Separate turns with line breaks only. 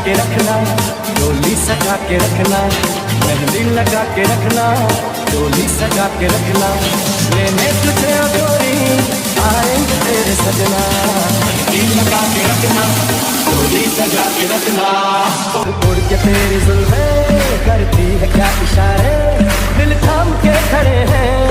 के रखना, डोली सजा के रखना, मेहंदी लगा के रखना, डोली सजा के रखना, लेने तुझे गोरी आएंगे तेरे सजना, मेहंदी लगा के रखना, डोली सजा के रखना। उड़ के तेरी जुल्फें करती है क्या इशारे, दिल थाम के खड़े हैं